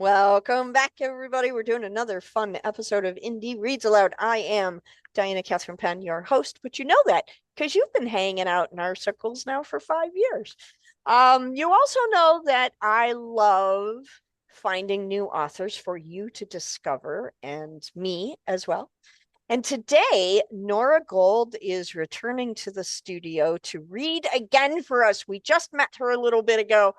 Welcome back, everybody. We're doing another fun episode of Indie Reads Aloud. I am Diana Catherine Penn, your host, but you know that because you've been hanging out in our circles now for 5 years. You also know that I love finding new authors for you to discover and me as well. And today, Nora Gold is returning to the studio to read again for us. We just met her a little bit ago.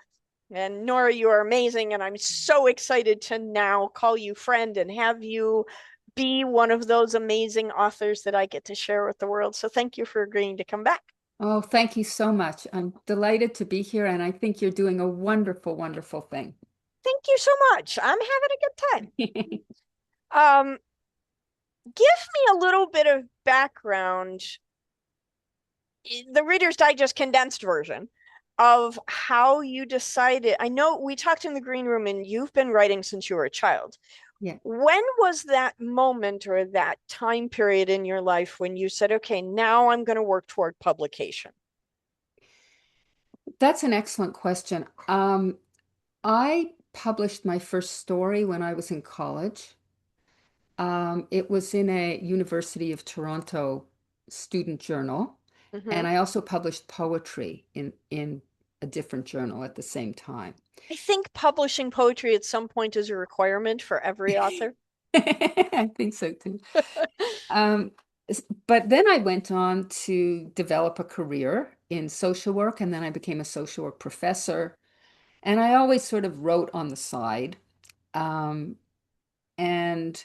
And Nora, you are amazing. And I'm so excited to now call you friend and have you be one of those amazing authors that I get to share with the world. So thank you for agreeing to come back. Oh, thank you so much. I'm delighted to be here, and I think you're doing a wonderful, wonderful thing. Thank you so much. I'm having a good time. Give me a little bit of background, the Reader's Digest condensed version of how you decided. I know we talked in the green room and you've been writing since you were a child. Yeah, When was that moment or that time period in your life when you said, okay, now I'm going to work toward publication? that's an excellent question. I published my first story when I was in college. It was in a University of Toronto student journal, Mm-hmm. and I also published poetry in a different journal at the same time. I think publishing poetry at some point is a requirement for every author. I think so too. Um, but then I went on to develop a career in social work, and then I became a social work professor. And I always sort of wrote on the side, um, and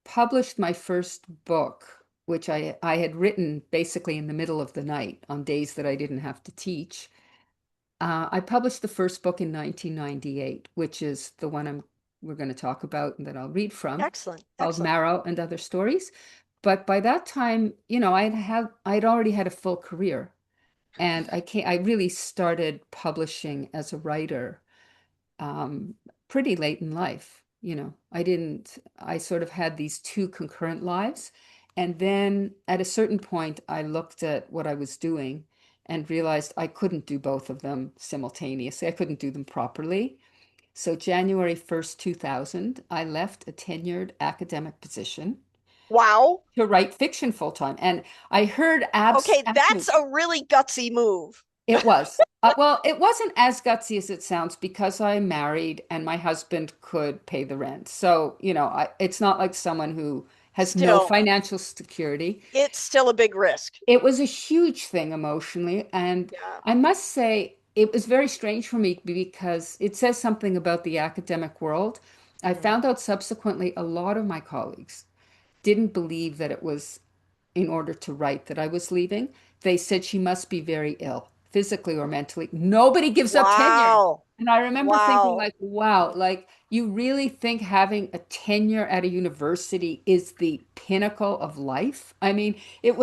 published my first book, which I had written basically in the middle of the night on days that I didn't have to teach. I published the first book in 1998, which is the one we're going to talk about and that I'll read from, Excellent. called Excellent. Marrow and Other Stories. But by that time, I'd already had a full career, and I really started publishing as a writer um, pretty late in life. I sort of had these two concurrent lives. And then at a certain point, I looked at what I was doing and realized I couldn't do both of them simultaneously. I couldn't do them properly. So January 1st, 2000, I left a tenured academic position Wow. to write fiction full time. And I heard Okay, that's absolute. a really gutsy move. It was. Well, it wasn't as gutsy as it sounds because I'm married and my husband could pay the rent. So, it's not like someone who has no Still, financial security. it's still a big risk. It was a huge thing emotionally. And Yeah. I must say, it was very strange for me because it says something about the academic world. I Mm. found out subsequently a lot of my colleagues didn't believe that it was in order to write that I was leaving. They said she must be very ill, physically or mentally. Nobody gives up tenure. Wow. And I remember thinking, Wow. like, wow, like you really think having a tenure at a university is the pinnacle of life? I mean, it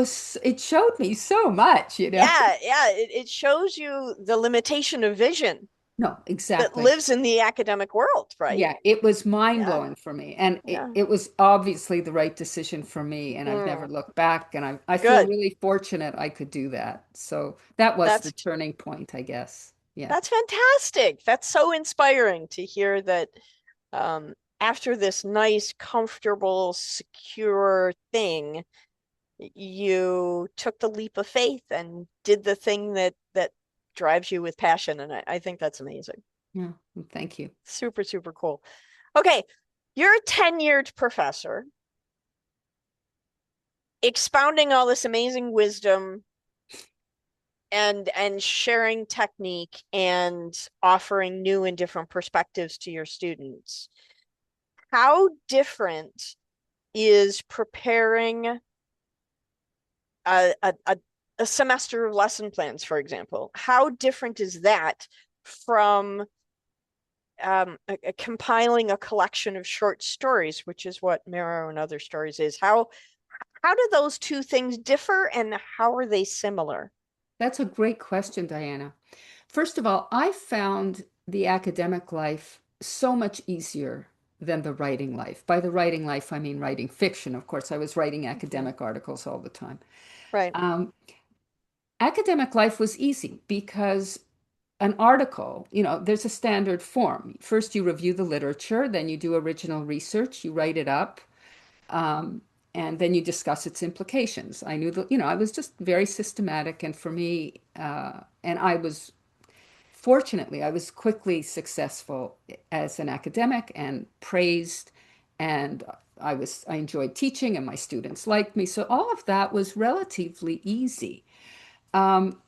showed me so much. Yeah, yeah. It shows you the limitation of vision No, that exactly. lives in the academic world, right? Yeah, it was mind Yeah, blowing for me. And it, yeah. it was obviously the right decision for me. And I've never Mm, looked back. And I feel good. really fortunate I could do that. So that was the That's turning point, I guess. Yeah. that's fantastic. That's so inspiring to hear that after this nice, comfortable, secure thing, you took the leap of faith and did the thing that drives you with passion. And I think that's amazing. Yeah. Thank you. Super, super cool. Okay, you're a tenured professor expounding all this amazing wisdom and sharing technique and offering new and different perspectives to your students. How different is preparing a, a, a semester of lesson plans, for example? How different is that from compiling a collection of short stories, which is what Marrow and Other Stories is? How do those two things differ, and how are they similar? That's a great question, Diana. First of all, I found the academic life so much easier than the writing life. By the writing life, I mean writing fiction. Of course, I was writing Mhm. academic articles all the time. Right. Um, Academic life was easy because an article, there's a standard form. First, you review the literature, then you do original research, you write it up, um, and then you discuss its implications. I knew that, I was just very systematic, and for me, and fortunately, I was quickly successful as an academic and praised, and I enjoyed teaching, and my students liked me. So all of that was relatively easy. Um,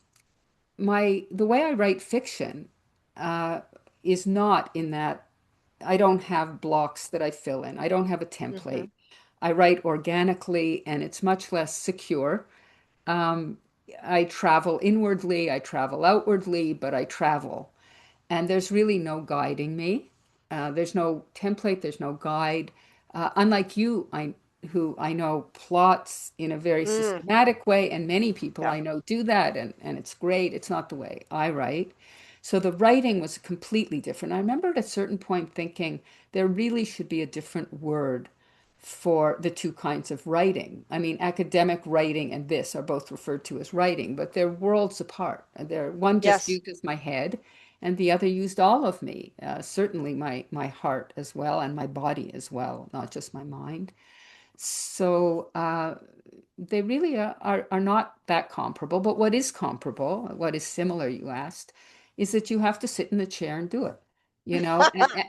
the way I write fiction uh, is not in that I don't have blocks that I fill in. I don't have a Hmm. template. I write organically, and it's much less secure. Um, I travel inwardly, I travel outwardly, but I travel. And there's really no guiding me. There's no template, there's no guide. Unlike you, who I know plots in a very Mm, systematic way, and many people yeah. I know do that, and it's great. It's not the way I write. So the writing was completely different. I remember at a certain point thinking there really should be a different word for the two kinds of writing. I mean, academic writing and this are both referred to as writing, but they're worlds apart. One just Yes. uses my head, and the other used all of me, certainly my heart as well, and my body as well, not just my mind. So they really are not that comparable. But what is comparable, what is similar, you asked, is that you have to sit in the chair and do it. And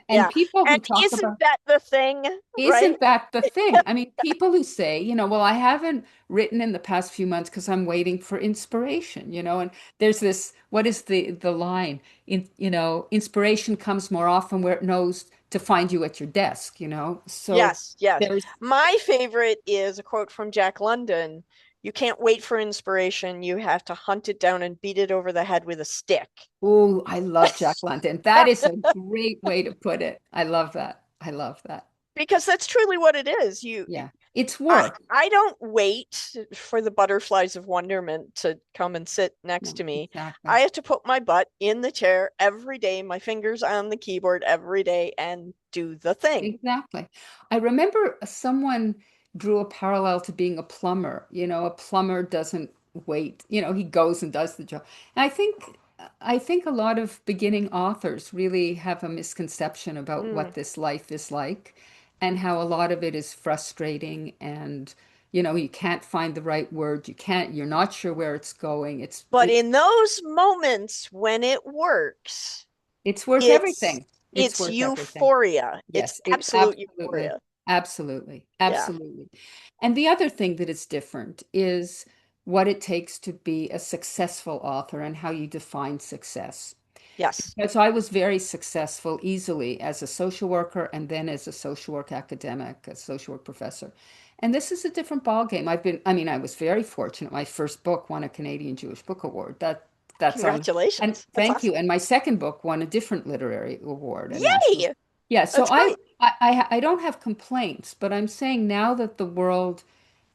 Yeah. people And who talk isn't about that the thing, right? isn't that the thing? I mean, people who say, well, I haven't written in the past few months because I'm waiting for inspiration, and there's this, what is the line? Inspiration comes more often where it knows to find you at your desk. So Yes, yes. there's, My favorite is a quote from Jack London. You can't wait for inspiration. You have to hunt it down and beat it over the head with a stick. oh, I love Jack London. That is a great way to put it. I love that. I love that. Because that's truly what it is. Yeah. It's I work. I don't wait for the butterflies of wonderment to come and sit next No, to me. exactly. I have to put my butt in the chair every day, my fingers on the keyboard every day, and do the thing. Exactly. I remember someone drew a parallel to being a plumber. A plumber doesn't wait, he goes and does the job. And I think a lot of beginning authors really have a misconception about Mm. what this life is like, and how a lot of it is frustrating, and you can't find the right word, you're not sure where it's going. It's But it's in those moments when it works, it's worth it's everything. It's it's worth everything. euphoria. It's Yes, it absolute absolutely, euphoria. absolutely, Yeah. absolutely. And the other thing that is different is what it takes to be a successful author and how you define success. Yes. Because I was very successful easily as a social worker, and then as a social work academic, a social work professor. And this is a different ballgame. I mean, I was very fortunate. My first book won a Canadian Jewish Book Award. That's and Congratulations. That's thank you. awesome. And my second book won a different literary award, a national. Yay. Yeah, so That's great. I don't have complaints, but I'm saying now that the world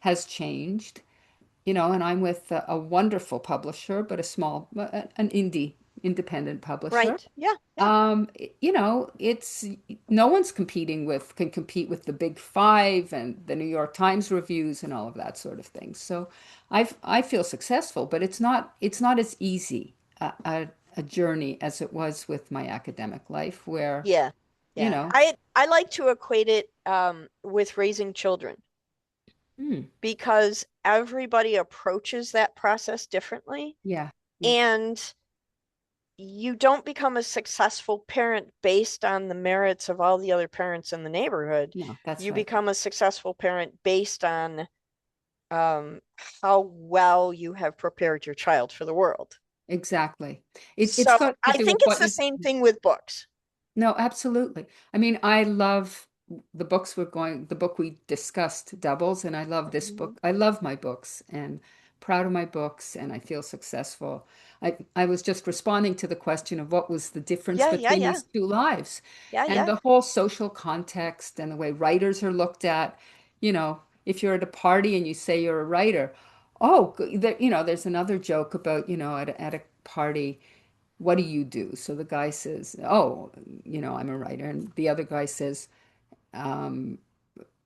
has changed, and I'm with a wonderful publisher, but an independent publisher. Right. Yeah. Yeah. It's no one's can compete with the big five and the New York Times reviews and all of that sort of thing. So I feel successful, but it's not as easy a journey as it was with my academic life, where, Yeah. you Yeah. know, I like to equate it with raising children hmm, because everybody approaches that process differently. yeah, yeah, And you don't become a successful parent based on the merits of all the other parents in the neighborhood. no, that's You right. become a successful parent based on um, how well you have prepared your child for the world. Exactly. It's So got to I do with think it's what the you. same thing with books. No, absolutely. I mean, I love the book we discussed, Doubles, and I love this Mhm. book. I love my books and proud of my books, and I feel successful. I was just responding to the question of what was the difference Yeah, yeah, between yeah. these two lives, Yeah, and yeah. the whole social context and the way writers are looked at. If you're at a party and you say you're a writer, oh, there's another joke about, at a party, what do you do? So the guy says, oh, I'm a writer. And the other guy says, um,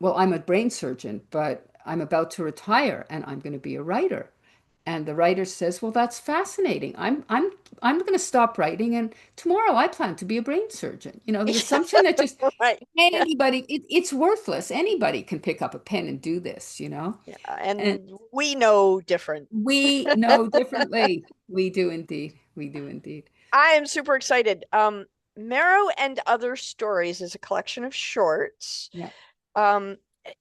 well, I'm a brain surgeon, but I'm about to retire and I'm going to be a writer. And the writer says, "Well, that's fascinating. I'm going to stop writing, and tomorrow I plan to be a brain surgeon." The assumption that just Right. Yeah. anybody, it's worthless. Anybody can pick up a pen and do this. Yeah. And And we know different. we know differently. We do indeed. We do indeed. I am super excited. Marrow and Other Stories is a collection of shorts. Yeah, Um,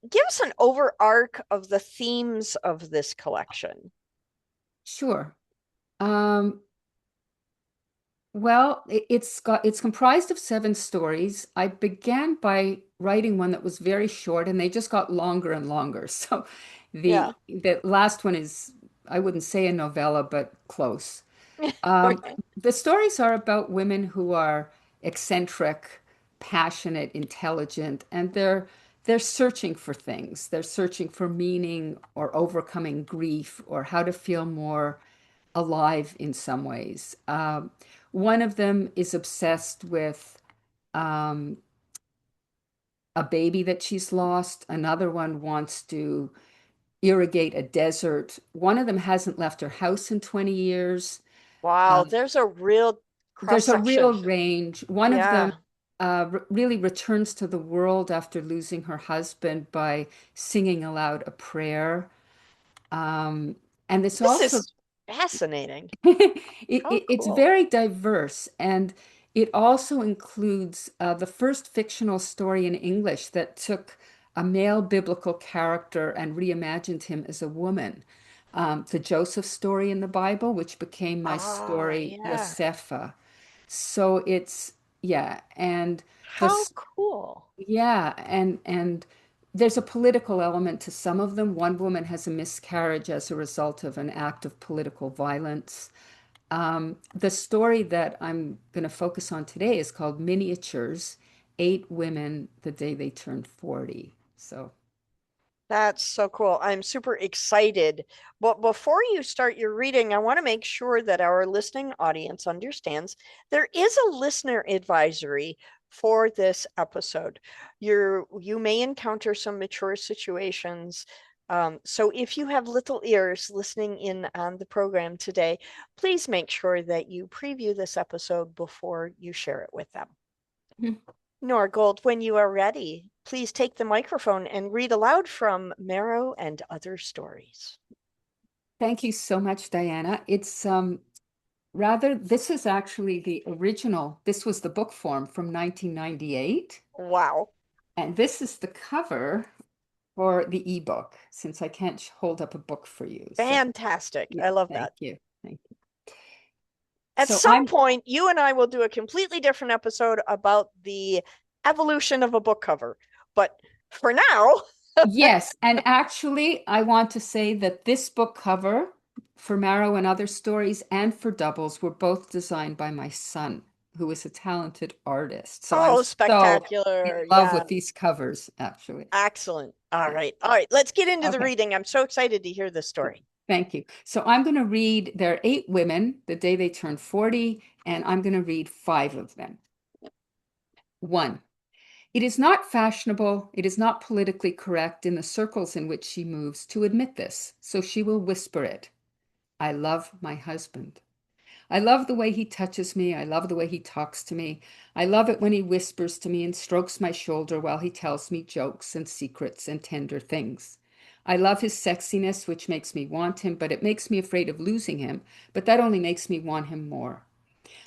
Give us an overarch of the themes of this collection. sure. Um, Well, it's comprised of 7 stories. I began by writing one that was very short, and they just got longer and longer. So Yeah. the last one is, I wouldn't say a novella, but close. Um, Okay. the stories are about women who are eccentric, passionate, intelligent, and they're searching for things. They're searching for meaning or overcoming grief or how to feel more alive in some ways. One of them is obsessed with um, a baby that she's lost. Another one wants to irrigate a desert. One of them hasn't left her house in 20 years. Wow, Um, there's a real cross there's a section. real range. One of them Yeah. really returns to the world after losing her husband by singing aloud a prayer. Um, and it's This also is fascinating. How it's cool. very diverse, and it also includes the first fictional story in English that took a male biblical character and reimagined him as a woman. The Joseph story in the Bible, which became my Ah, story, yeah. Yosefa. So yeah, and How this, cool. yeah, and there's a political element to some of them. One woman has a miscarriage as a result of an act of political violence. The story that I'm going to focus on today is called Miniatures, 8 Women the Day They Turned 40. So, That's so cool. I'm super excited. But before you start your reading, I want to make sure that our listening audience understands there is a listener advisory for this episode. You may encounter some mature situations. So if you have little ears listening in on the program today, please make sure that you preview this episode before you share it with them. Nora Gold, when you are ready, please take the microphone and read aloud from Marrow and Other Stories. thank you so much, Diana. It's this is actually the original, this was the book form from 1998, Wow. and this is the cover for the ebook, since I can't hold up a book for you. So, Fantastic. yeah, I love thank that. you. Thank you. At So some point, you and I will do a completely different episode about the evolution of a book cover. But for now, Yes, and actually, I want to say that this book cover for Marrow and Other Stories and for Doubles were both designed by my son, who is a talented artist. So I'm oh, so in spectacular. love Yeah, with these covers, actually. excellent. All Yeah. right. All right. Let's get into the Okay. reading. I'm so excited to hear this story. Thank you. So I'm going to read, there are 8 women the day they turn 40, and I'm going to read 5 of them. 1. It is not fashionable, it is not politically correct in the circles in which she moves to admit this, so she will whisper it. I love my husband. I love the way he touches me. I love the way he talks to me. I love it when he whispers to me and strokes my shoulder while he tells me jokes and secrets and tender things. I love his sexiness, which makes me want him, but it makes me afraid of losing him. But that only makes me want him more.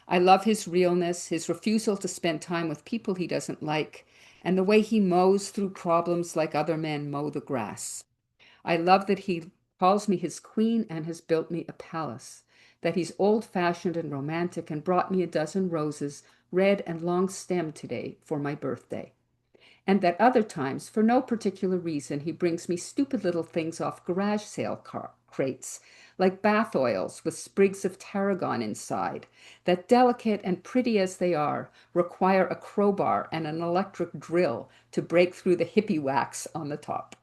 I love his realness, his refusal to spend time with people he doesn't like, and the way he mows through problems like other men mow the grass. I love that he calls me his queen and has built me a palace, that he's old-fashioned and romantic and brought me a dozen roses, red and long-stemmed today for my birthday. And that other times, for no particular reason, he brings me stupid little things off garage sale crates, like bath oils with sprigs of tarragon inside, that delicate and pretty as they are, require a crowbar and an electric drill to break through the hippie wax on the top.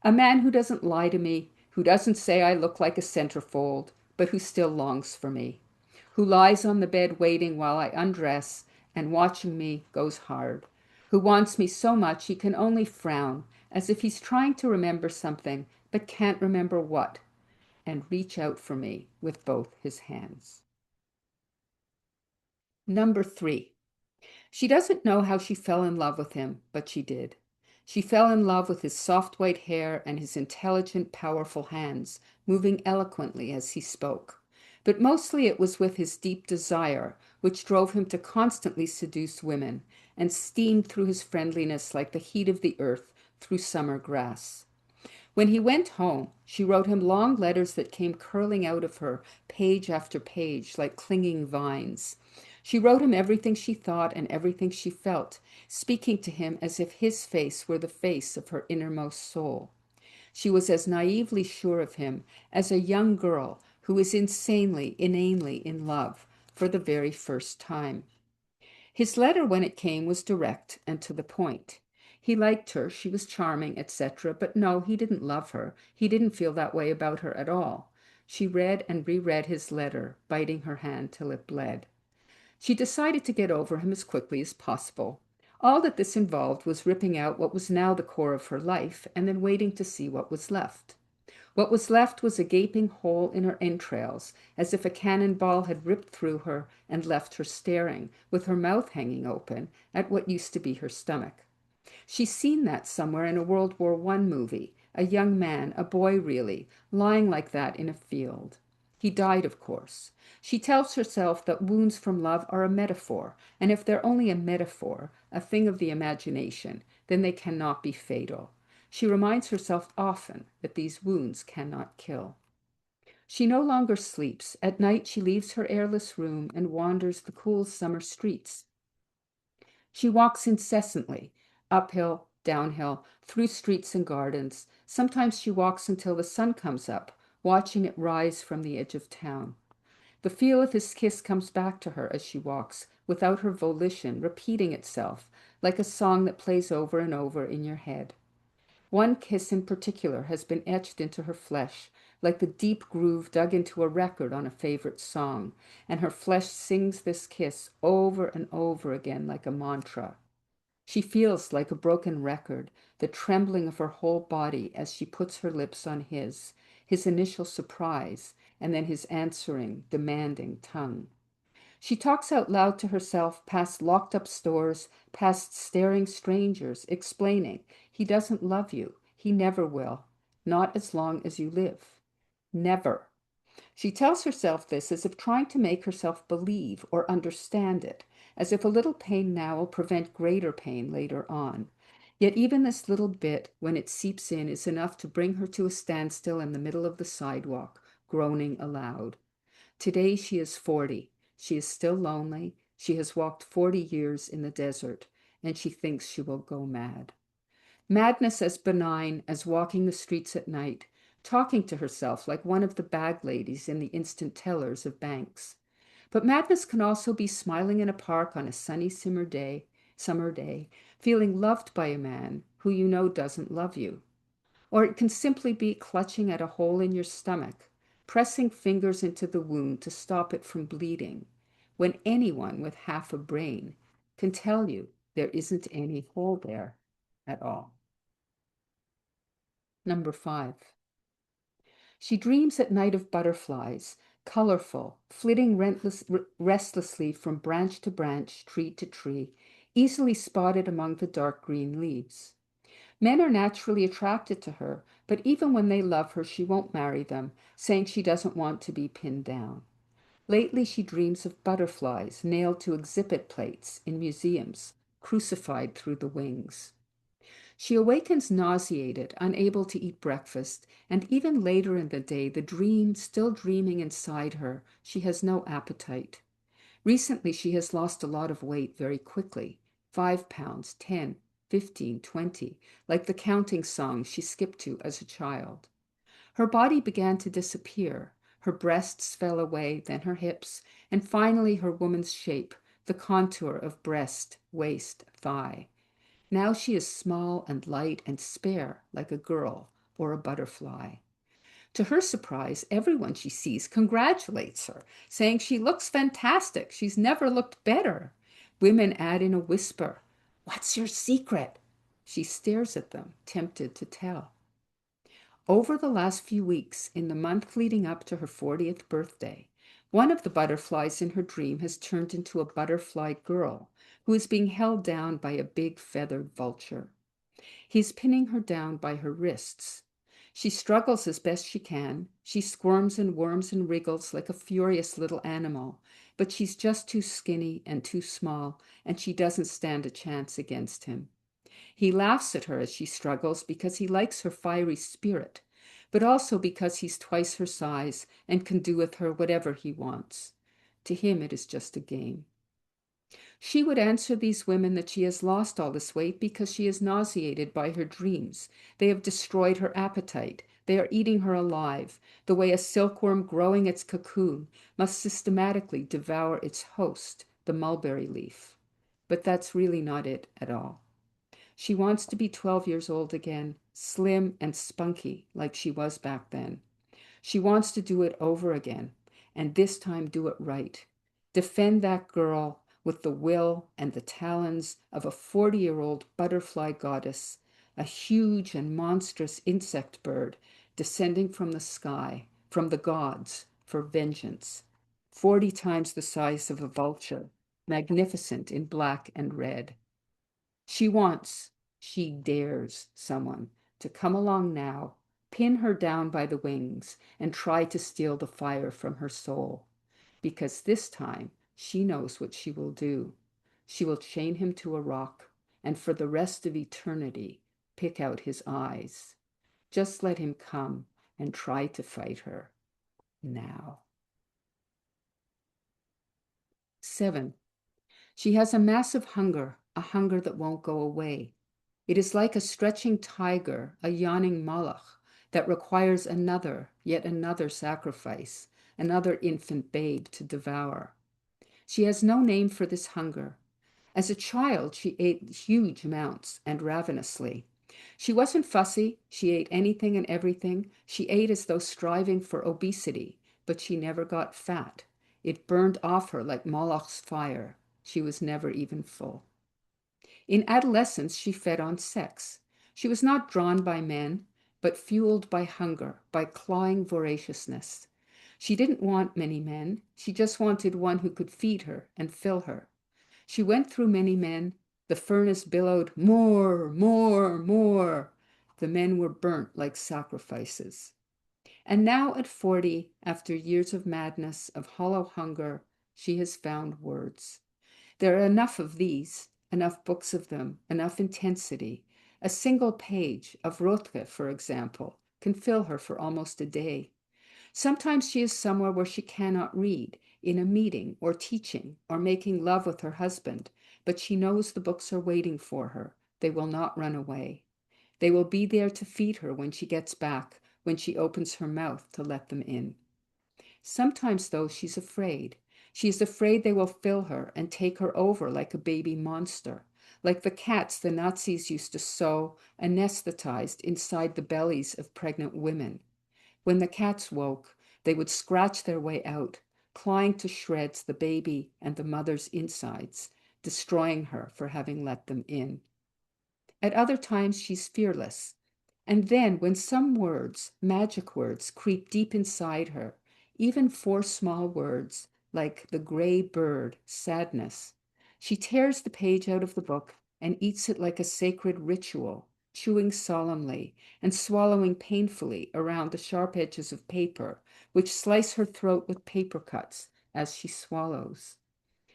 A man who doesn't lie to me, who doesn't say I look like a centerfold, but who still longs for me, who lies on the bed waiting while I undress and watching me goes hard, who wants me so much he can only frown, as if he's trying to remember something but can't remember what, and reach out for me with both his hands. Number 3. She doesn't know how she fell in love with him, but she did. She fell in love with his soft white hair and his intelligent, powerful hands, moving eloquently as he spoke. But mostly it was with his deep desire, which drove him to constantly seduce women, and steamed through his friendliness like the heat of the earth through summer grass. When he went home, she wrote him long letters that came curling out of her, page after page, like clinging vines. She wrote him everything she thought and everything she felt, speaking to him as if his face were the face of her innermost soul. She was as naively sure of him as a young girl who is insanely, inanely in love for the very first time. His letter, when it came, was direct and to the point. He liked her, she was charming, etc., but no, he didn't love her. He didn't feel that way about her at all. She read and reread his letter, biting her hand till it bled. She decided to get over him as quickly as possible. All that this involved was ripping out what was now the core of her life and then waiting to see what was left. What was left was a gaping hole in her entrails, as if a cannonball had ripped through her and left her staring, with her mouth hanging open, at what used to be her stomach. She's seen that somewhere in a World War I movie, a young man, a boy really, lying like that in a field. He died, of course. She tells herself that wounds from love are a metaphor, and if they're only a metaphor, a thing of the imagination, then they cannot be fatal. She reminds herself often that these wounds cannot kill. She no longer sleeps. At night she leaves her airless room and wanders the cool summer streets. She walks incessantly, uphill, downhill, through streets and gardens. Sometimes she walks until the sun comes up, watching it rise from the edge of town. The feel of his kiss comes back to her as she walks, without her volition, repeating itself, like a song that plays over and over in your head. One kiss in particular has been etched into her flesh, like the deep groove dug into a record on a favorite song, and her flesh sings this kiss over and over again like a mantra. She feels like a broken record, the trembling of her whole body as she puts her lips on his initial surprise, and then his answering, demanding tongue. She talks out loud to herself, past locked-up stores, past staring strangers, explaining, he doesn't love you. He never will. Not as long as you live. Never. She tells herself this as if trying to make herself believe or understand it, as if a little pain now will prevent greater pain later on. Yet even this little bit, when it seeps in, is enough to bring her to a standstill in the middle of the sidewalk, groaning aloud. Today she is 40. She is still lonely. She has walked 40 years in the desert, and she thinks she will go mad. Madness as benign as walking the streets at night, talking to herself like one of the bag ladies in the instant tellers of banks. But madness can also be smiling in a park on a sunny summer day, feeling loved by a man who you know doesn't love you. Or it can simply be clutching at a hole in your stomach, pressing fingers into the wound to stop it from bleeding, when anyone with half a brain can tell you there isn't any hole there at all. Number 5. She dreams at night of butterflies, colorful, flitting restlessly from branch to branch, tree to tree, easily spotted among the dark green leaves. Men are naturally attracted to her, but even when they love her, she won't marry them, saying she doesn't want to be pinned down. Lately, she dreams of butterflies nailed to exhibit plates in museums, crucified through the wings. She awakens nauseated, unable to eat breakfast, and even later in the day, the dream still dreaming inside her, she has no appetite. Recently, she has lost a lot of weight very quickly, 5 pounds, 10, 15, 20, like the counting songs she skipped to as a child. Her body began to disappear. Her breasts fell away, then her hips, and finally her woman's shape, the contour of breast, waist, thigh. Now she is small and light and spare, like a girl or a butterfly. To her surprise, everyone she sees congratulates her, saying she looks fantastic. She's never looked better. Women add in a whisper, "What's your secret?" She stares at them, tempted to tell. Over the last few weeks, in the month leading up to her 40th birthday, one of the butterflies in her dream has turned into a butterfly girl who is being held down by a big feathered vulture. He's pinning her down by her wrists. She struggles as best she can. She squirms and worms and wriggles like a furious little animal, but she's just too skinny and too small, and she doesn't stand a chance against him. He laughs at her as she struggles because he likes her fiery spirit, but also because he's twice her size and can do with her whatever he wants. To him, it is just a game. She would answer these women that she has lost all this weight because she is nauseated by her dreams. They have destroyed her appetite. They are eating her alive, the way a silkworm growing its cocoon must systematically devour its host, the mulberry leaf. But that's really not it at all. She wants to be 12 years old again, slim and spunky like she was back then. She wants to do it over again, and this time do it right. Defend that girl with the will and the talons of a 40-year-old butterfly goddess, a huge and monstrous insect bird descending from the sky, from the gods, for vengeance. 40 times the size of a vulture, magnificent in black and red. She dares someone to come along now, pin her down by the wings, and try to steal the fire from her soul. Because this time she knows what she will do. She will chain him to a rock, and for the rest of eternity, pick out his eyes. Just let him come and try to fight her now. 7. She has a massive hunger, a hunger that won't go away. It is like a stretching tiger, a yawning Moloch, that requires another, yet another sacrifice, another infant babe to devour. She has no name for this hunger. As a child, she ate huge amounts and ravenously. She wasn't fussy. She ate anything and everything. She ate as though striving for obesity, but she never got fat. It burned off her like Moloch's fire. She was never even full. In adolescence, she fed on sex. She was not drawn by men, but fueled by hunger, by clawing voraciousness. She didn't want many men. She just wanted one who could feed her and fill her. She went through many men. The furnace billowed, more, more, more. The men were burnt like sacrifices. And now at 40, after years of madness, of hollow hunger, she has found words. There are enough of these, enough books of them, enough intensity. A single page of Ruth, for example, can fill her for almost a day. Sometimes she is somewhere where she cannot read, in a meeting or teaching or making love with her husband, but she knows the books are waiting for her. They will not run away. They will be there to feed her when she gets back, when she opens her mouth to let them in. Sometimes, though, she's afraid. She is afraid they will fill her and take her over like a baby monster, like the cats the Nazis used to sew anesthetized inside the bellies of pregnant women. When the cats woke, they would scratch their way out, clawing to shreds the baby and the mother's insides, destroying her for having let them in. At other times, she's fearless. And then, when some words, magic words, creep deep inside her, even 4 small words, like the gray bird, sadness, she tears the page out of the book and eats it like a sacred ritual, chewing solemnly and swallowing painfully around the sharp edges of paper, which slice her throat with paper cuts as she swallows.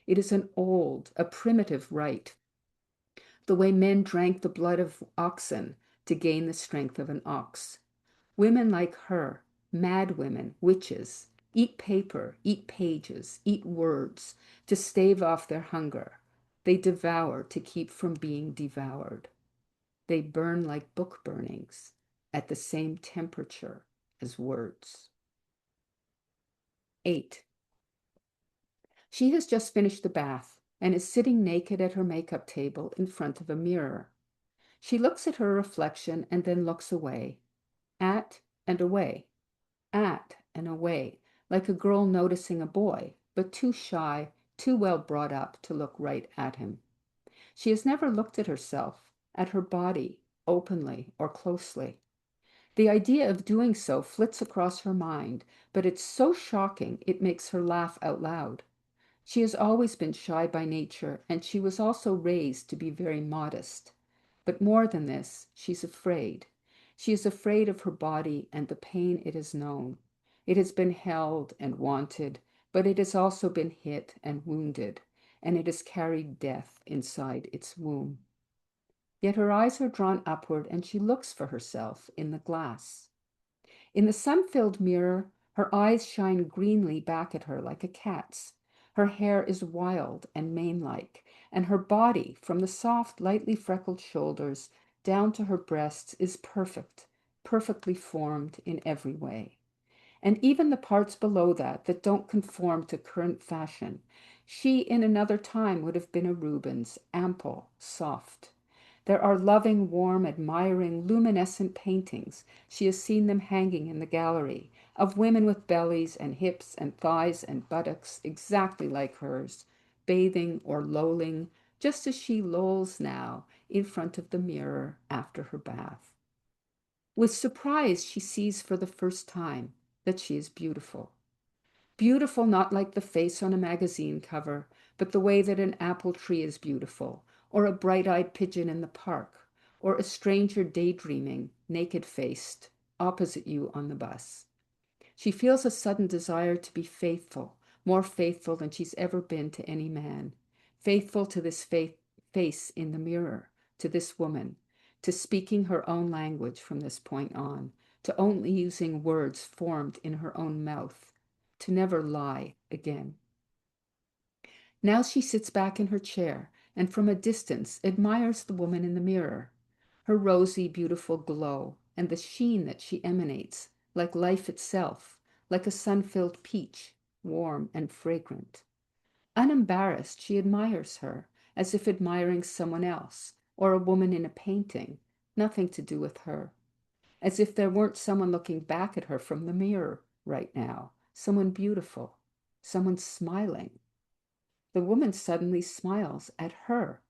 It is an old, a primitive rite, the way men drank the blood of oxen to gain the strength of an ox. Women like her, mad women, witches, eat paper, eat pages, eat words to stave off their hunger. They devour to keep from being devoured. They burn like book burnings at the same temperature as words. 8. She has just finished the bath and is sitting naked at her makeup table in front of a mirror. She looks at her reflection and then looks away, at and away, at and away, like a girl noticing a boy, but too shy, too well brought up to look right at him. She has never looked at herself, at her body, openly or closely. The idea of doing so flits across her mind, but it's so shocking it makes her laugh out loud. She has always been shy by nature, and she was also raised to be very modest. But more than this, she's afraid. She is afraid of her body and the pain it has known. It has been held and wanted, but it has also been hit and wounded, and it has carried death inside its womb. Yet her eyes are drawn upward, and she looks for herself in the glass. In the sun-filled mirror, her eyes shine greenly back at her like a cat's. Her hair is wild and mane-like, and her body, from the soft, lightly freckled shoulders down to her breasts, is perfect, perfectly formed in every way. And even the parts below that don't conform to current fashion, she in another time would have been a Rubens, ample, soft. There are loving, warm, admiring, luminescent paintings, she has seen them hanging in the gallery, of women with bellies and hips and thighs and buttocks exactly like hers, bathing or lolling, just as she lolls now in front of the mirror after her bath. With surprise, she sees for the first time that she is beautiful. Beautiful not like the face on a magazine cover, but the way that an apple tree is beautiful, or a bright-eyed pigeon in the park, or a stranger daydreaming, naked-faced, opposite you on the bus. She feels a sudden desire to be faithful, more faithful than she's ever been to any man, faithful to this face in the mirror, to this woman, to speaking her own language from this point on, to only using words formed in her own mouth, to never lie again. Now she sits back in her chair and from a distance admires the woman in the mirror, her rosy, beautiful glow, and the sheen that she emanates, like life itself, like a sun-filled peach, warm and fragrant. Unembarrassed, she admires her, as if admiring someone else, or a woman in a painting, nothing to do with her. As if there weren't someone looking back at her from the mirror right now, someone beautiful, someone smiling. The woman suddenly smiles at her.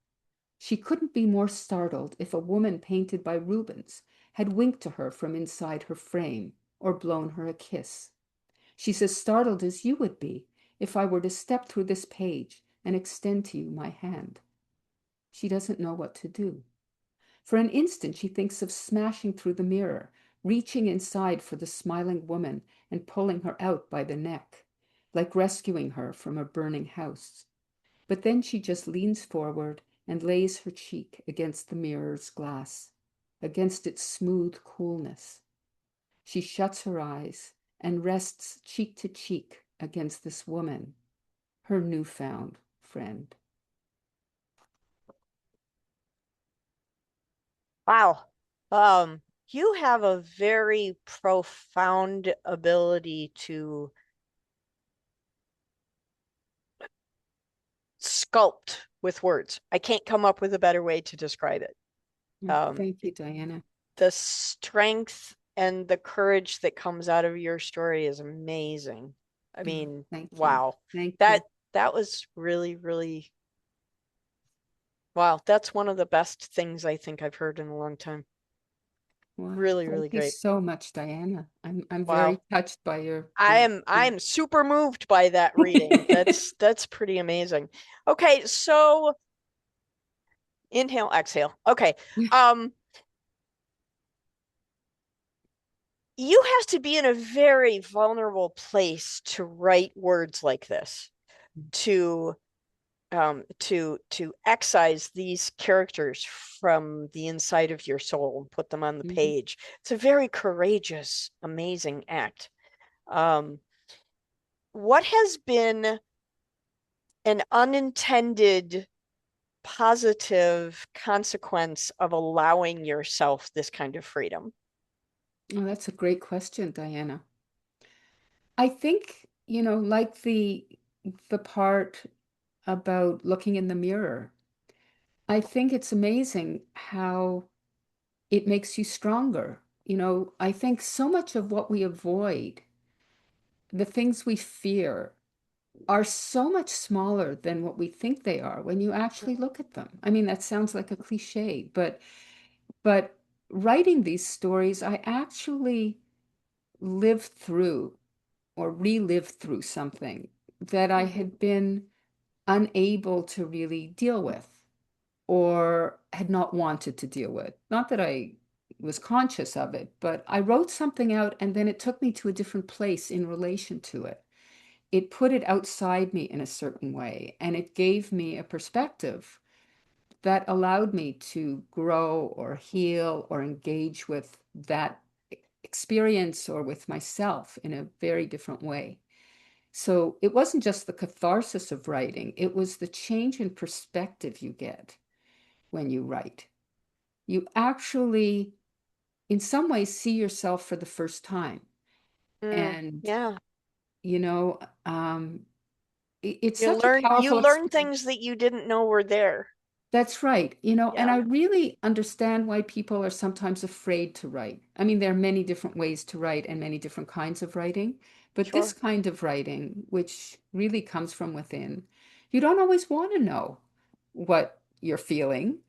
She couldn't be more startled if a woman painted by Rubens had winked to her from inside her frame or blown her a kiss. She's as startled as you would be if I were to step through this page and extend to you my hand. She doesn't know what to do. For an instant, she thinks of smashing through the mirror, reaching inside for the smiling woman and pulling her out by the neck, like rescuing her from a burning house. But then she just leans forward and lays her cheek against the mirror's glass, against its smooth coolness. She shuts her eyes and rests cheek to cheek against this woman, her newfound friend. Wow. You have a very profound ability to sculpt with words. I can't come up with a better way to describe it. Thank you, Diana. The strength and the courage that comes out of your story is amazing. I mean, Thank you. wow. Thank That you. that was really, really wow. That's one of the best things I think I've heard in a long time. Well, Really, really thank you great. so much, Diana. I'm Wow. very touched by your I'm super moved by that reading. That's pretty amazing. Okay, so inhale, exhale. Okay. Um, you have to be in a very vulnerable place to write words like this, to to excise these characters from the inside of your soul and put them on the Mhm. page. It's a very courageous, amazing act. What has been an unintended positive consequence of allowing yourself this kind of freedom? Oh, that's a great question, Diana. I think, like the part about looking in the mirror, I think it's amazing how it makes you stronger. I think so much of what we avoid, the things we fear, are so much smaller than what we think they are when you actually look at them. I mean, that sounds like a cliche, but writing these stories, I actually lived through or relived through something that I Mhm. had been unable to really deal with or had not wanted to deal with. Not that I was conscious of it, but I wrote something out and then it took me to a different place in relation to it. It put it outside me in a certain way, and it gave me a perspective that allowed me to grow or heal or engage with that experience or with myself in a very different way. So it wasn't just the catharsis of writing, it was the change in perspective you get when you write. You actually, in some ways, see yourself for the first time. And, Yeah. you know, it's You such a learn you powerful learn experience. things that you didn't know were there. That's right. And Yeah, I really understand why people are sometimes afraid to write. I mean, there are many different ways to write and many different kinds of writing, but this sure. kind of writing, which really comes from within, you don't always want to know what you're feeling.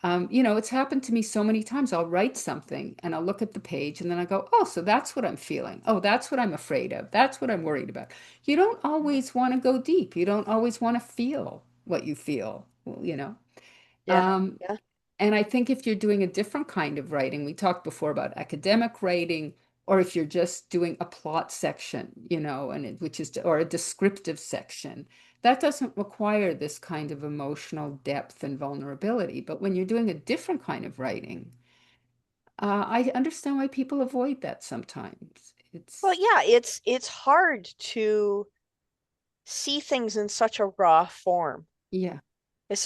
It's happened to me so many times. I'll write something and I'll look at the page and then I go, oh, so that's what I'm feeling. Oh, that's what I'm afraid of. That's what I'm worried about. You don't always want to go deep. You don't always want to feel what you feel, Yeah. um, Yeah. and I think if you're doing a different kind of writing, we talked before about academic writing, or if you're just doing a plot section, which is, or a descriptive section, that doesn't require this kind of emotional depth and vulnerability. But when you're doing a different kind of writing, I understand why people avoid that sometimes. Well, It's, yeah, it's hard to see things in such a raw form, yeah,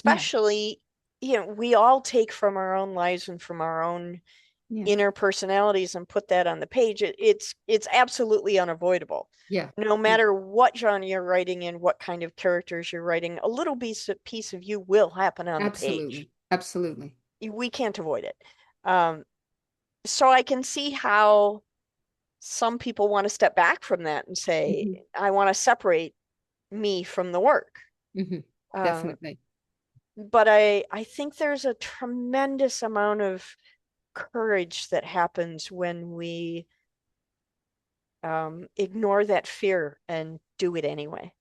yeah, especially, we all take from our own lives and from our own yeah, inner personalities and put that on the page. It's absolutely unavoidable. yeah, No yeah, matter what genre you're writing and what kind of characters you're writing, a little piece of you will happen on the page. absolutely, absolutely. We can't avoid it. Um, so I can see how some people want to step back from that and say, Hmm. I want to separate me from the work. Hmm. Um, Definitely. but I think there's a tremendous amount of courage that happens when we ignore that fear and do it anyway.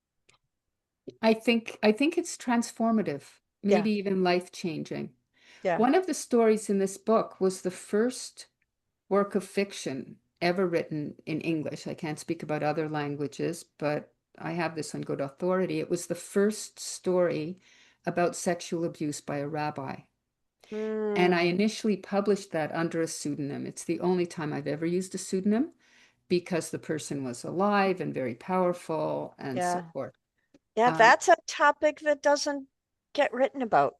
I think it's transformative, Yeah, maybe even life-changing. yeah. One of the stories in this book was the first work of fiction ever written in English. I can't speak about other languages, but I have this on good authority. It was the first story about sexual abuse by a rabbi. And I Mm, initially published that under a pseudonym. It's the only time I've ever used a pseudonym because the person was alive and very powerful and so yeah. forth. Yeah, Um, that's a topic that doesn't get written about.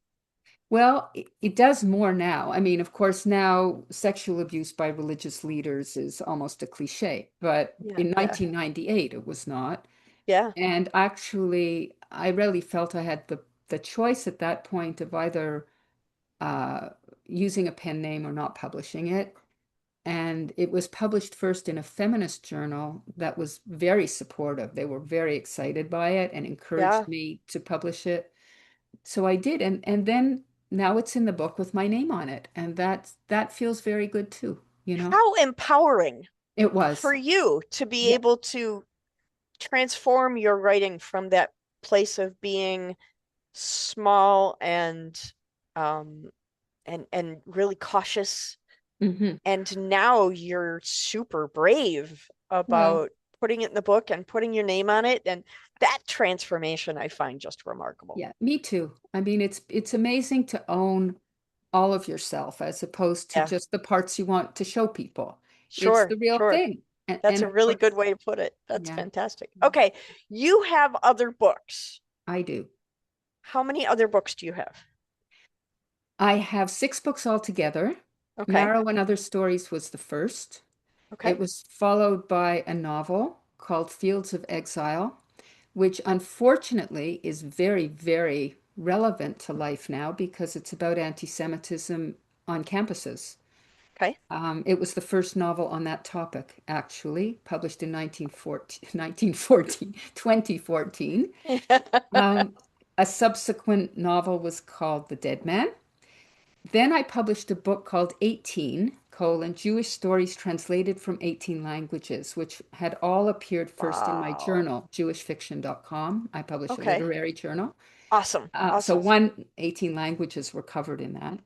Well, it does more now. I mean, of course, now sexual abuse by religious leaders is almost a cliche, but Yeah, in yeah, 1998, it was not. yeah, And actually, I really felt I had the choice at that point of either uh, using a pen name or not publishing it. And it was published first in a feminist journal that was very supportive. They were very excited by it and yeah. encouraged me to publish it. So I did, and then now it's in the book with my name on it, and that feels very good too. How empowering It for was. you to be Yeah. able to transform your writing from that place of being small um and really cautious, Hmm. and now you're super brave Well, about putting it in the book and putting your name on it, and that transformation I find just remarkable. yeah, me too. I mean, it's amazing to own all of yourself as opposed to Yeah, just the parts you want to show people. It's sure, the real sure. thing. And, That's and a of really good course, way to put it. That's yeah, fantastic. Okay, you have other books. I do. How many other books do you have? I have 6 books altogether. Okay, Marrow and Other Stories was the first. okay, It was followed by a novel called Fields of Exile, which unfortunately is very, very relevant to life now because it's about anti-Semitism on campuses. okay. It was the first novel on that topic, actually, published in 1914, 2014. A subsequent novel was called The Dead Man. Then I published a book called 18 Jewish stories translated from 18 languages, which had all appeared first in my Wow. journal, jewishfiction.com. I publish a Okay. literary journal. Awesome. So Awesome. 18 languages were covered in that.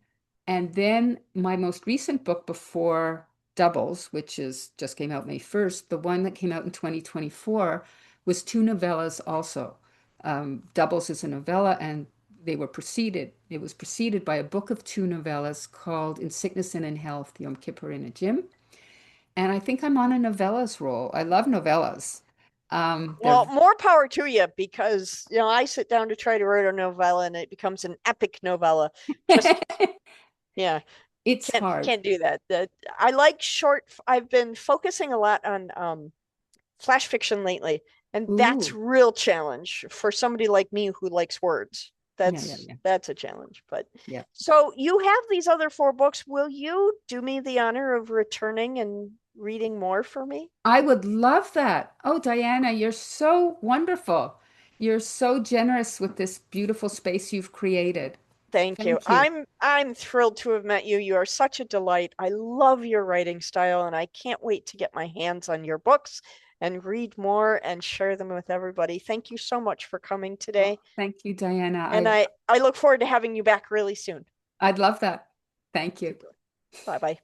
And then my most recent book before Doubles, which is just came out May 1st, the one that came out in 2024 was two novellas also. Doubles is a novella, and it was preceded by a book of two novellas called In Sickness and in Health, Yom Kippur in a Gym. And I think I'm on a novellas roll. I love novellas. They're Well, more power to you because, I sit down to try to write a novella and it becomes an epic novella. Just, yeah, it's can't hard. can't do that. I like short. I've been focusing a lot on flash fiction lately, and that's Ooh, real challenge for somebody like me who likes words. yeah, yeah, That's a challenge. But yeah. so you have these other four books. Will you do me the honor of returning and reading more for me? I would love that. Oh, Diana, you're so wonderful. You're so generous with this beautiful space you've created. Thank you. Thank you. I'm thrilled to have met you. You are such a delight. I love your writing style, and I can't wait to get my hands on your books and read more and share them with everybody. Thank you so much for coming Oh, today. thank you, Diana. And I look forward to having you back really soon. I'd love that. Thank you. Bye bye.